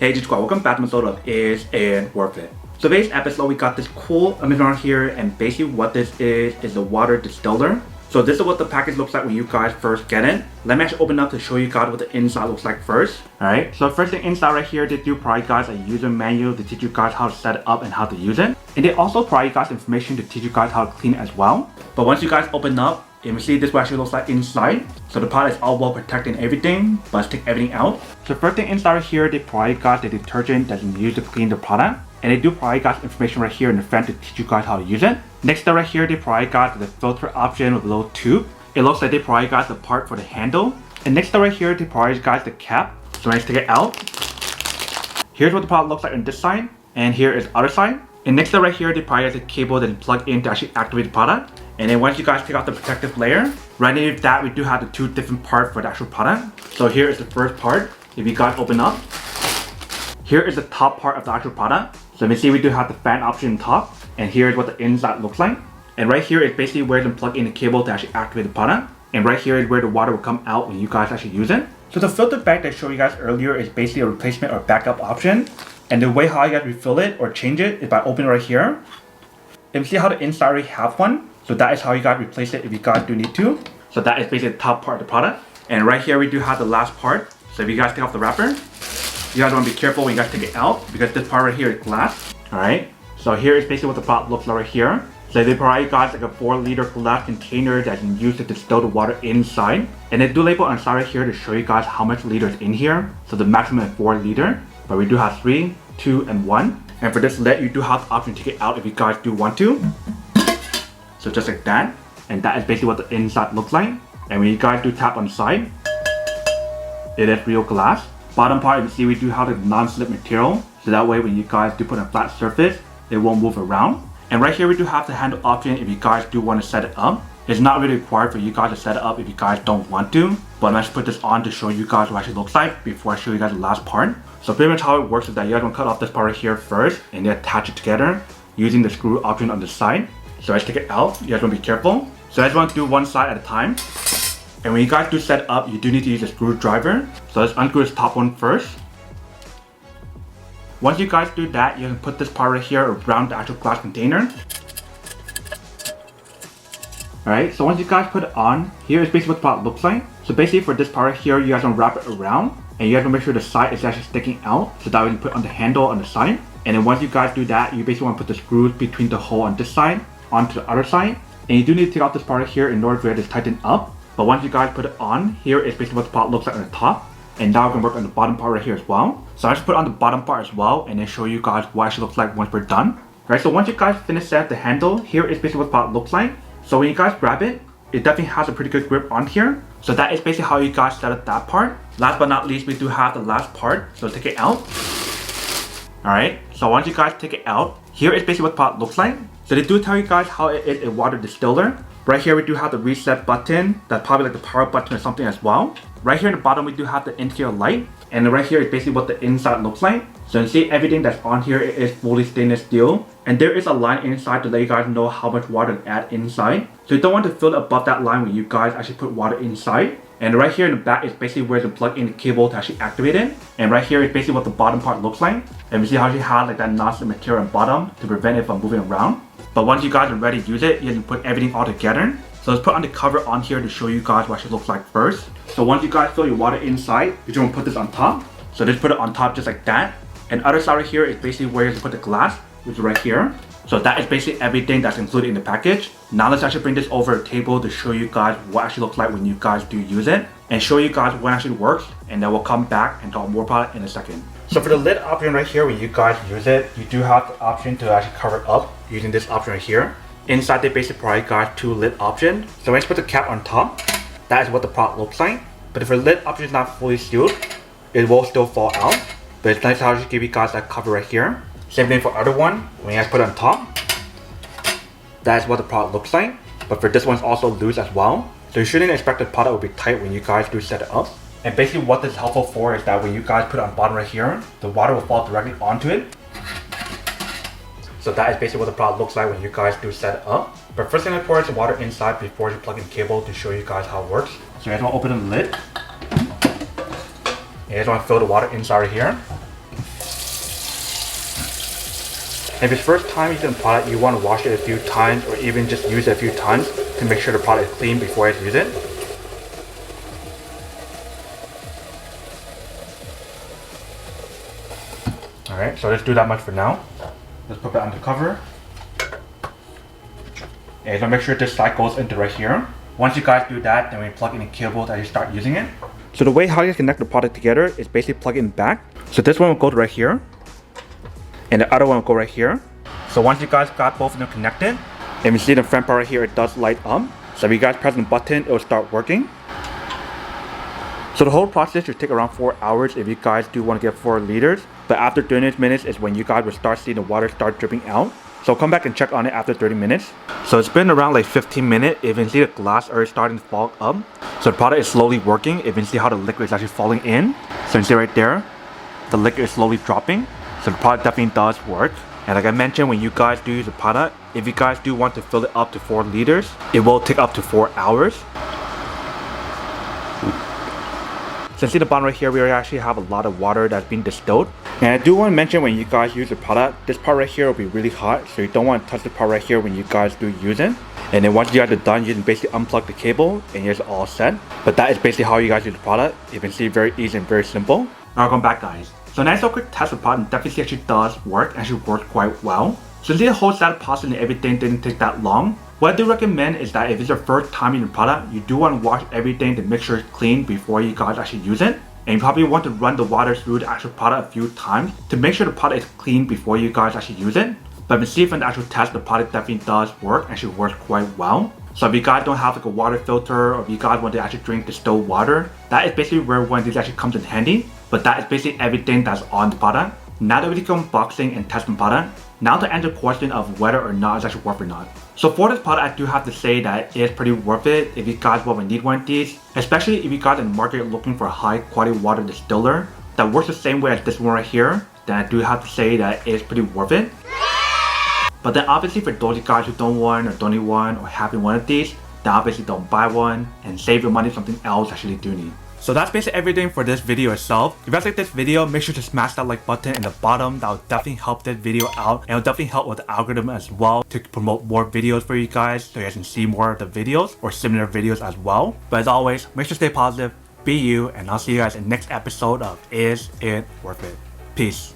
Hey, just welcome back to my episode of Is It Worth It? So today's episode we got this cool image on here, and basically what this is the water distiller. So this is what the package looks like when you guys first get it. Let me actually open up to show you guys what the inside looks like first. Alright, so first thing inside right here, they do provide you guys a user manual to teach you guys how to set it up and how to use it. And they also provide you guys information to teach you guys how to clean it as well. But once you guys open up, you can see this what actually looks like inside. So the product is all well protected and everything, but let's take everything out. So first thing inside right here, they provide you guys the detergent that's used to clean the product. And they do provide you guys information right here in the front to teach you guys how to use it. Next up right here, they provide you guys the filter option with a little tube. It looks like they provide you guys the part for the handle. And next up right here, they provide you guys the cap. So let's take it out. Here's what the product looks like on this side. And here is the other side. And next up right here, they provide you guys the cable that you plug in to actually activate the product. And then once you guys take off the protective layer, right underneath that we do have the two different parts for the actual product. So here is the first part. If you guys open up, here is the top part of the actual product. So let me see, we do have the fan option on top, and here is what the inside looks like. And right here is basically where you plug in the cable to actually activate the product. And right here is where the water will come out when you guys actually use it. So the filter bag that I showed you guys earlier is basically a replacement or backup option. And the way how you guys refill it or change it is by opening right here. And see how the inside already have one. So that is how you guys replace it if you guys do need to. So that is basically the top part of the product. And right here we do have the last part. So if you guys take off the wrapper, you guys want to be careful when you guys take it out because this part right here is glass. Alright, so here is basically what the product looks like right here. So they provide you guys like a 4-liter glass container that you can use to distill the water inside. And they do label on the side right here to show you guys how much liters in here. So the maximum is 4 liter, but we do have 3, 2, and 1. And for this lid, you do have the option to take it out if you guys do want to. So just like that. And that is basically what the inside looks like. And when you guys do tap on the side, it is real glass. Bottom part, you can see we do have the non-slip material. So that way when you guys do put on a flat surface, it won't move around. And right here we do have the handle option if you guys do want to set it up. It's not really required for you guys to set it up if you guys don't want to. But let's put this on to show you guys what it actually looks like before I show you guys the last part. So pretty much how it works is that you guys want to cut off this part right here first and then attach it together using the screw option on the side. So let's take it out. You guys want to be careful. So I just want to do one side at a time. And when you guys do set up, you do need to use a screwdriver. So let's unscrew this top one first. Once you guys do that, you can put this part right here around the actual glass container. Alright, so once you guys put it on, here is basically what the product looks like. So basically for this part right here, you guys want to wrap it around. And you guys want to make sure the side is actually sticking out. So that way you can put on the handle on the side. And then once you guys do that, you basically want to put the screws between the hole on this side onto the other side. And you do need to take out this part right here in order for it to tighten up. But once you guys put it on, here is basically what the pot looks like on the top. And now we can work on the bottom part right here as well. So I just put it on the bottom part as well and then show you guys what it actually looks like once we're done. Alright, so once you guys finish setting up the handle, here is basically what the pot looks like. So when you guys grab it, it definitely has a pretty good grip on here. So that is basically how you guys set up that part. Last but not least, we do have the last part. So take it out. Alright, so once you guys take it out, here is basically what the pot looks like. So they do tell you guys how it is a water distiller. Right here we do have the reset button. That's probably like the power button or something as well. Right here in the bottom we do have the interior light. And right here is basically what the inside looks like. So you see everything that's on here is fully stainless steel. And there is a line inside to let you guys know how much water to add inside. So you don't want to fill it above that line when you guys actually put water inside. And right here in the back is basically where you plug in the cable to actually activate it. And right here is basically what the bottom part looks like. And you see how she has like that non-slip material on bottom to prevent it from moving around. But once you guys are ready to use it, you can put everything all together. So let's put on the cover on here to show you guys what it looks like first. So once you guys fill your water inside, you're going to put this on top. So just put it on top just like that. And other side right here is basically where you put the glass, which is right here. So that is basically everything that's included in the package. Now let's actually bring this over a table to show you guys what it actually looks like when you guys do use it. And show you guys what actually works. And then we'll come back and talk more about it in a second. So for the lid option right here, when you guys use it, you do have the option to actually cover it up using this option right here. Inside they basically provide you guys 2 lid options. So let's put the cap on top. That is what the product looks like. But if the lid option is not fully sealed, it will still fall out. But it's nice how I just give you guys that cover right here. Same thing for other one. When you guys put it on top, that is what the product looks like. But for this one's also loose as well. So you shouldn't expect the product will be tight when you guys do set it up. And basically what this is helpful for is that when you guys put it on bottom right here, the water will fall directly onto it. So that is basically what the product looks like when you guys do set it up. But first thing I pour is the water inside before you plug in the cable to show you guys how it works. So you guys want to open the lid. You guys want to fill the water inside right here. If it's first time using the product, you want to wash it a few times or even just use it a few times to make sure the product is clean before you use it. Alright, so let's do that much for now. Let's put that on the cover. And so make sure this side goes into right here. Once you guys do that, then we plug in the cable that you start using it. So the way how you connect the product together is basically plug it in back. So this one will go right here. And the other one will go right here. So once you guys got both of them connected, and you see the front part right here, it does light up. So if you guys press the button, it will start working. So the whole process should take around 4 hours if you guys do want to get 4 liters. But after 30 minutes is when you guys will start seeing the water start dripping out. So come back and check on it after 30 minutes. So it's been around like 15 minutes. If you can see the glass already starting to fog up. So the product is slowly working. If you can see how the liquid is actually falling in. So you can see right there, the liquid is slowly dropping. So the product definitely does work. And like I mentioned, when you guys do use the product, if you guys do want to fill it up to 4 liters, it will take up to 4 hours. So you see the bottom right here, we actually have a lot of water that's being distilled. And I do want to mention when you guys use the product, this part right here will be really hot. So you don't want to touch the part right here when you guys do use it. And then once you guys are done, you can basically unplug the cable and you're all set. But that is basically how you guys use the product. You can see very easy and very simple. Now welcome back guys. So nice little quick test of the product, definitely see actually does work, actually works quite well. So the whole setup process and everything didn't take that long. What I do recommend is that if it's your first time using the product, you do want to wash everything to make sure it's clean before you guys actually use it. And you probably want to run the water through the actual product a few times to make sure the product is clean before you guys actually use it. But you can see from the actual test, the product definitely does work, actually works quite well. So if you guys don't have like a water filter or if you guys want to actually drink distilled water, that is basically where one of these actually comes in handy. But that is basically everything that's on the product. Now that we go unboxing and testing the product, now to answer the question of whether or not it's actually worth or not. So for this product, I do have to say that it is pretty worth it if you guys will need one of these. Especially if you guys in the market looking for a high quality water distiller that works the same way as this one right here, then I do have to say that it is pretty worth it. But then obviously for those of you guys who don't want or don't need one or having one of these, then obviously don't buy one and save your money on something else you actually do need. So that's basically everything for this video itself. If you guys like this video, make sure to smash that like button in the bottom. That will definitely help this video out and it will definitely help with the algorithm as well to promote more videos for you guys so you guys can see more of the videos or similar videos as well. But as always, make sure to stay positive, be you, and I'll see you guys in the next episode of Is It Worth It? Peace.